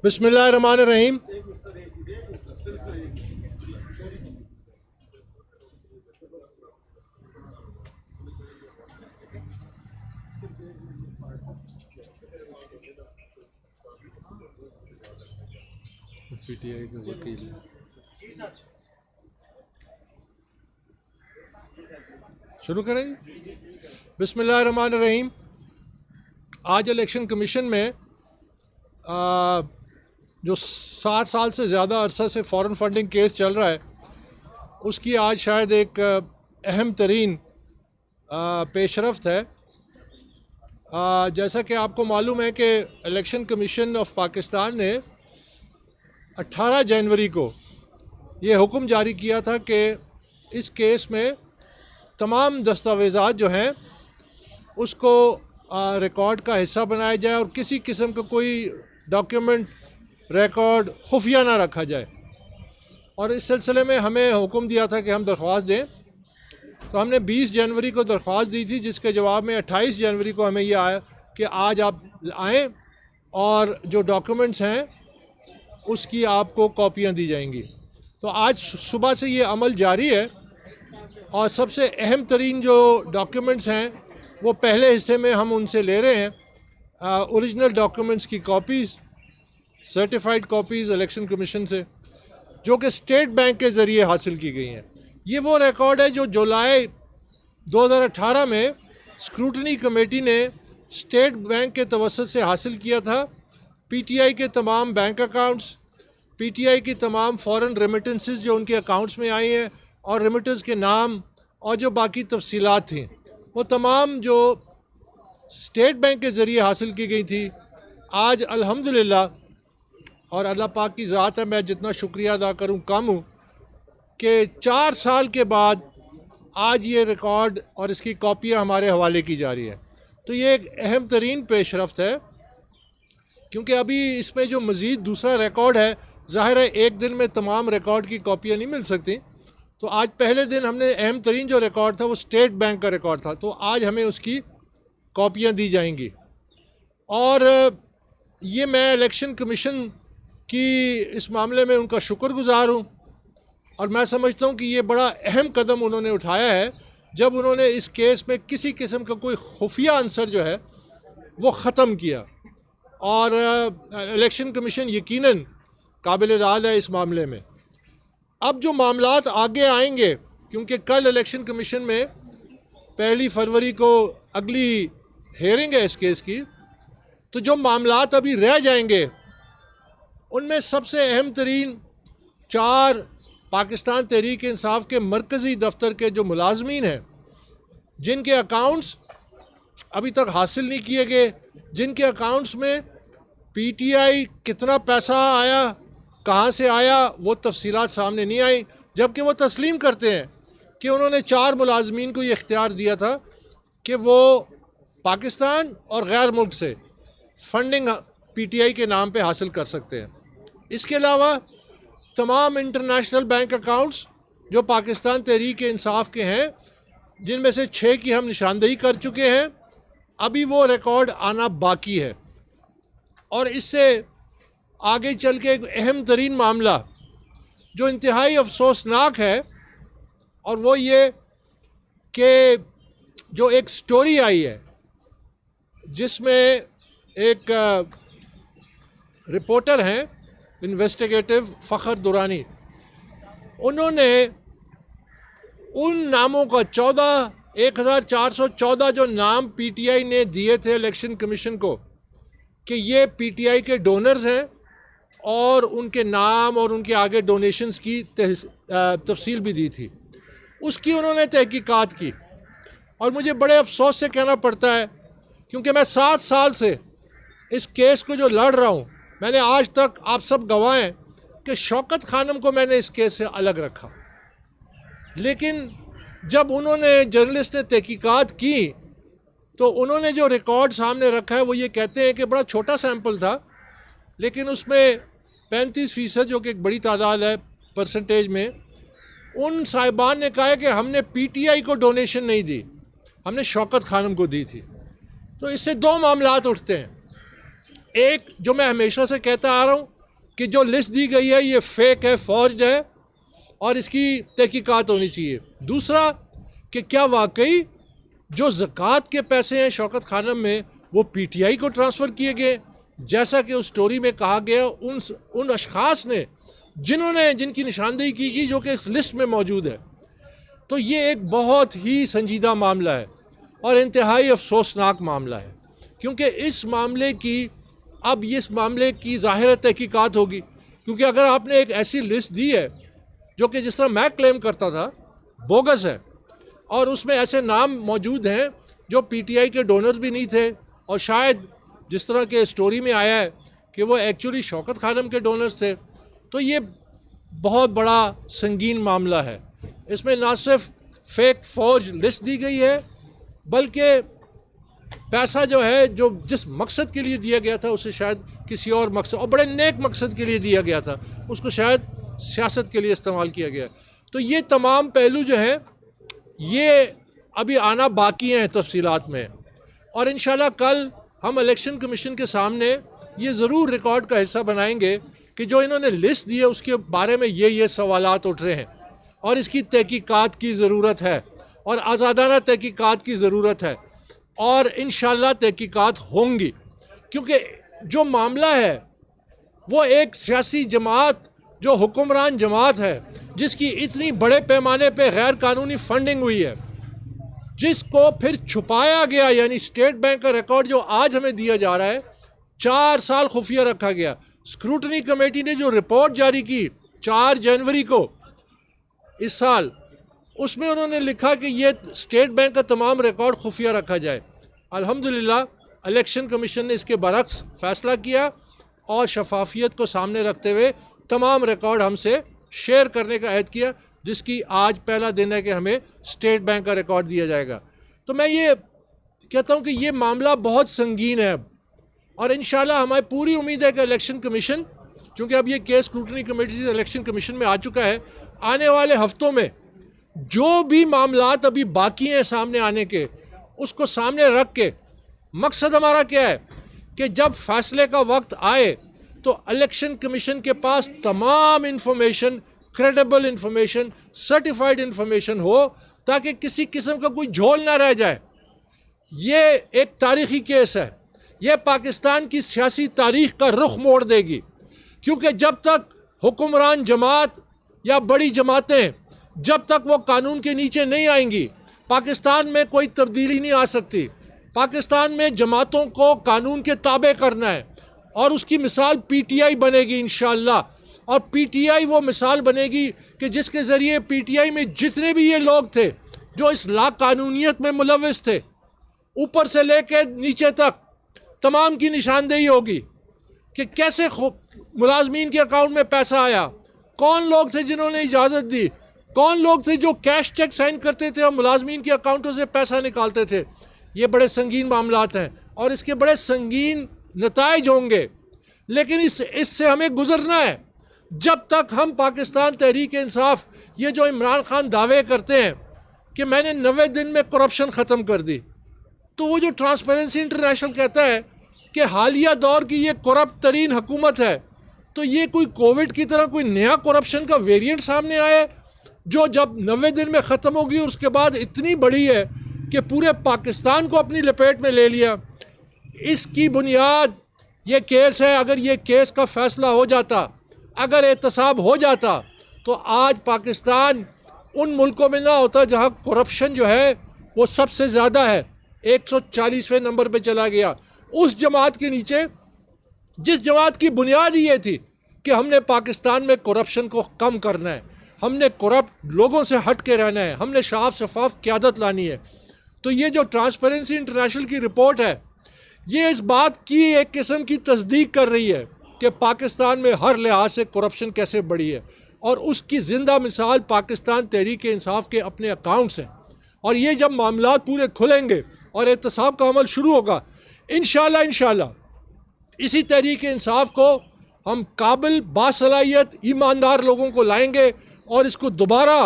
बिस्मिल्लाहिर्रहमानिर्रहीम। पीटीआई के वकील शुरू करें। बिस्मिल्लाहिर्रहमानिर्रहीम। आज इलेक्शन कमीशन में जो 7 साल से ज़्यादा अरसा से फ़ॉरेन फंडिंग केस चल रहा है, उसकी आज शायद एक अहम तरीन पेशरफ्त है। जैसा कि आपको मालूम है कि इलेक्शन कमीशन ऑफ पाकिस्तान ने 18 जनवरी को ये हुक्म जारी किया था कि इस केस में तमाम दस्तावेज़ात जो हैं उसको रिकॉर्ड का हिस्सा बनाया जाए और किसी किस्म का कोई डॉक्यूमेंट रिकॉर्ड खुफिया ना रखा जाए। और इस सिलसिले में हमें हुक्म दिया था कि हम दरख्वास्त दें, तो हमने 20 जनवरी को दरख्वास्त दी थी, जिसके जवाब में 28 जनवरी को हमें ये आया कि आज आप आएँ और जो डॉक्यूमेंट्स हैं उसकी आपको कॉपियाँ दी जाएंगी। तो आज सुबह से ये अमल जारी है और सबसे अहम तरीन जो डॉक्यूमेंट्स हैं वो पहले हिस्से में हम उनसे ले रहे हैं। ओरिजिनल डॉक्यूमेंट्स की copies, certified copies election commission से, जो कि स्टेट बैंक के ज़रिए हासिल की गई हैं। ये वो रिकॉर्ड है जो जुलाई 2018 में स्क्रूटनी कमेटी ने स्टेट बैंक के तवस्सुत से हासिल किया था। पीटीआई के तमाम बैंक अकाउंट्स, पीटीआई की तमाम फ़ॉरेन रेमिटेंसेस जो उनके अकाउंट्स में आई हैं और रेमिटेंस के नाम और जो बाकी तफसीलात थी, वो तमाम जो स्टेट बैंक के ज़रिए हासिल की गई थी, आज अल्हम्दुलिल्लाह, और अल्लाह पाक की ज़ात है, मैं जितना शुक्रिया अदा करूं कम हूँ, कि 4 साल के बाद आज ये रिकॉर्ड और इसकी कॉपियाँ हमारे हवाले की जा रही है। तो ये एक अहम तरीन पेशरफ्त है, क्योंकि अभी इसमें जो मज़ीद दूसरा रिकॉर्ड है, ज़ाहिर है एक दिन में तमाम रिकॉर्ड की कॉपियाँ नहीं मिल सकती। तो आज पहले दिन हमने अहम तरीन जो रिकॉर्ड था वो स्टेट बैंक का रिकॉर्ड था, तो आज हमें उसकी कॉपियाँ दी जाएंगी। और ये मैं इलेक्शन कमीशन की इस मामले में उनका शुक्रगुज़ार हूँ और मैं समझता हूँ कि ये बड़ा अहम कदम उन्होंने उठाया है जब उन्होंने इस केस में किसी किस्म का कोई खुफिया आंसर जो है वो ख़त्म किया। और इलेक्शन कमीशन यकीनन काबिल-ए-दाद है इस मामले में। अब जो मामलात आगे आएंगे, क्योंकि कल इलेक्शन कमीशन में 1 फरवरी को अगली हेयरिंग है इस केस की, तो जो मामलात अभी रह जाएंगे उनमें सबसे अहम तरीन 4 पाकिस्तान तहरीक इंसाफ के मरकज़ी दफ्तर के जो मुलाजमीन हैं, जिनके अकाउंट्स अभी तक हासिल नहीं किए गए, जिनके अकाउंट्स में पीटीआई कितना पैसा आया, कहाँ से आया, वो तफसीलात सामने नहीं आई, जबकि वो तस्लीम करते हैं कि उन्होंने 4 मुलाजमीन को ये इख्तियार दिया था कि वो पाकिस्तान और गैर मुल्क से फंडिंग पीटीआई के नाम पे हासिल कर सकते हैं। इसके अलावा तमाम इंटरनेशनल बैंक अकाउंट्स जो पाकिस्तान तहरीक इंसाफ के हैं, जिनमें से 6 की हम निशानदेही कर चुके हैं, अभी वो रिकॉर्ड आना बाकी है। और इससे आगे चल के एक अहम तरीन मामला जो इंतहाई अफसोसनाक है, और वो ये कि जो एक स्टोरी आई है जिसमें एक रिपोर्टर हैं इन्वेस्टिगेटिव फ़खर दुरानी, उन्होंने उन नामों का 1414 जो नाम पीटीआई ने दिए थे इलेक्शन कमीशन को कि ये पीटीआई के डोनर्स हैं, और उनके नाम और उनके आगे डोनेशंस की तफसील भी दी थी, उसकी उन्होंने तहकीकात की। और मुझे बड़े अफसोस से कहना पड़ता है, क्योंकि मैं 7 साल से इस केस को जो लड़ रहा हूँ, मैंने आज तक, आप सब गवाह हैं, कि शौकत खानम को मैंने इस केस से अलग रखा, लेकिन जब उन्होंने जर्नलिस्ट ने तहकीकात की तो उन्होंने जो रिकॉर्ड सामने रखा है वो ये कहते हैं कि बड़ा छोटा सैंपल था, लेकिन उसमें 35% जो कि एक बड़ी तादाद है परसेंटेज में, उन साहिबान ने कहा है कि हमने पीटीआई को डोनेशन नहीं दी, हमने शौकत खानम को दी थी। तो इससे 2 मामलात उठते हैं। एक जो मैं हमेशा से कहता आ रहा हूँ कि जो लिस्ट दी गई है ये फेक है, फॉर्ज्ड है और इसकी तहकीकात होनी चाहिए। दूसरा कि क्या वाकई जो ज़कात के पैसे हैं शौकत खानम में वो पीटीआई को ट्रांसफ़र किए गए, जैसा कि उस स्टोरी में कहा गया उन अशख़ास ने जिनकी निशानदेही की गई जो कि इस लिस्ट में मौजूद है। तो ये एक बहुत ही संजीदा मामला है और इंतहाई अफसोसनाक मामला है, क्योंकि इस मामले की ज़ाहिर तहकीकात होगी। क्योंकि अगर आपने एक ऐसी लिस्ट दी है जो कि जिस तरह मैं क्लेम करता था बोगस है और उसमें ऐसे नाम मौजूद हैं जो पीटीआई के डोनर्स भी नहीं थे और शायद जिस तरह के स्टोरी में आया है कि वो एक्चुअली शौकत खानम के डोनर्स थे, तो ये बहुत बड़ा संगीन मामला है। इसमें ना सिर्फ फेक फौज लिस्ट दी गई है बल्कि पैसा जो है जो जिस मकसद के लिए दिया गया था उसे शायद किसी और मकसद और बड़े नेक मकसद के लिए दिया गया था, उसको शायद सियासत के लिए इस्तेमाल किया गया। तो ये तमाम पहलू जो हैं ये अभी आना बाकी हैं तफसीलात में, और इंशाल्लाह कल हम इलेक्शन कमीशन के सामने ये ज़रूर रिकॉर्ड का हिस्सा बनाएंगे कि जो इन्होंने लिस्ट दी है उसके बारे में ये सवालात उठ रहे हैं और इसकी तहकीकात की ज़रूरत है और आज़ादाना तहकीकात की ज़रूरत है और इंशाल्लाह तहकीकात होंगी। क्योंकि जो मामला है वो एक सियासी जमात जो हुक्मरान जमात है जिसकी इतनी बड़े पैमाने पे गैर कानूनी फंडिंग हुई है, जिसको फिर छुपाया गया, यानी स्टेट बैंक का रिकॉर्ड जो आज हमें दिया जा रहा है 4 साल खुफिया रखा गया। स्क्रूटनी कमेटी ने जो रिपोर्ट जारी की 4 जनवरी को इस साल, उसमें उन्होंने लिखा कि ये स्टेट बैंक का तमाम रिकॉर्ड खुफिया रखा जाए। अल्हम्दुलिल्लाह इलेक्शन कमीशन ने इसके बरक्स फैसला किया और शफाफियत को सामने रखते हुए तमाम रिकॉर्ड हमसे शेयर करने का अहद किया, जिसकी आज पहला दिन है कि हमें स्टेट बैंक का रिकॉर्ड दिया जाएगा। तो मैं ये कहता हूँ कि ये मामला बहुत संगीन है अब, और इंशाल्लाह हमारी पूरी उम्मीद है कि इलेक्शन कमीशन, चूँकि अब ये केस स्क्रूटनी कमेटी से इलेक्शन कमीशन में आ चुका है, आने वाले हफ्तों में जो भी मामलात अभी बाकी हैं सामने आने के, उसको सामने रख के मकसद हमारा क्या है कि जब फैसले का वक्त आए तो इलेक्शन कमीशन के पास तमाम information, credible information, certified information हो, ताकि किसी किस्म का कोई झोल ना रह जाए। ये एक तारीख़ी केस है, ये पाकिस्तान की सियासी तारीख़ का रुख मोड़ देगी, क्योंकि जब तक हुक्मरान जमात या बड़ी जमातें जब तक वो कानून के नीचे नहीं आएंगी, पाकिस्तान में कोई तब्दीली नहीं आ सकती। पाकिस्तान में जमातों को कानून के ताबे करना है और उसकी मिसाल पीटीआई बनेगी इंशाअल्लाह। और पीटीआई वो मिसाल बनेगी कि जिसके ज़रिए पीटीआई में जितने भी ये लोग थे जो इस लाकानूनियत में मुलविस थे, ऊपर से लेकर नीचे तक तमाम की निशानदेही होगी कि कैसे मुलाजमीन के अकाउंट में पैसा आया, कौन लोग थे जिन्होंने इजाज़त दी, कौन लोग थे जो कैश चेक साइन करते थे और मुलाजमीन के अकाउंटों से पैसा निकालते थे। ये बड़े संगीन मामलात हैं और इसके बड़े संगीन नताइज होंगे, लेकिन इससे हमें गुजरना है। जब तक हम पाकिस्तान तहरीक इंसाफ, ये जो इमरान खान दावे करते हैं कि मैंने 90 दिन में करप्शन ख़त्म कर दी, तो वो जो ट्रांसपेरेंसी इंटरनेशनल कहता है कि हालिया दौर की ये करप्ट तरीन हुकूमत है, तो ये कोई कोविड की तरह कोई नया करप्शन का वेरिएंट सामने आया है जो जब 90 दिन में ख़त्म होगी और उसके बाद इतनी बड़ी है कि पूरे पाकिस्तान को अपनी लपेट में ले लिया। इसकी बुनियाद ये केस है। अगर ये केस का फ़ैसला हो जाता, अगर एहतसाब हो जाता, तो आज पाकिस्तान उन मुल्कों में ना होता जहाँ करप्शन जो है वो सबसे ज़्यादा है, 140वें नंबर पे चला गया। उस जमात के नीचे, जिस जमात की बुनियाद ही ये थी कि हमने पाकिस्तान में करप्शन को कम करना है, हमने करप्ट लोगों से हट के रहना है, हमने साफ शफाफ क़यादत लानी है। तो ये जो ट्रांसपेरेंसी इंटरनेशनल की रिपोर्ट है, ये इस बात की एक किस्म की तस्दीक कर रही है कि पाकिस्तान में हर लिहाज से करप्शन कैसे बढ़ी है, और उसकी ज़िंदा मिसाल पाकिस्तान तहरीक इंसाफ के अपने अकाउंट्स हैं। और ये जब मामलात पूरे खुलेंगे और एहतसाब का अमल शुरू होगा, इंशाल्लाह इसी तहरीक इंसाफ को हम काबिल, बासलाहियत, ईमानदार लोगों को लाएंगे और इसको दोबारा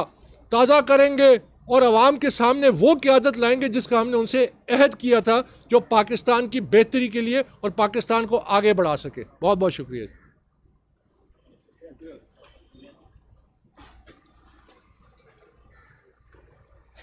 ताज़ा करेंगे और आवाम के सामने वो क़यादत लाएंगे जिसका हमने उनसे अहद किया था, जो पाकिस्तान की बेहतरी के लिए और पाकिस्तान को आगे बढ़ा सके। बहुत बहुत शुक्रिया। Thank you.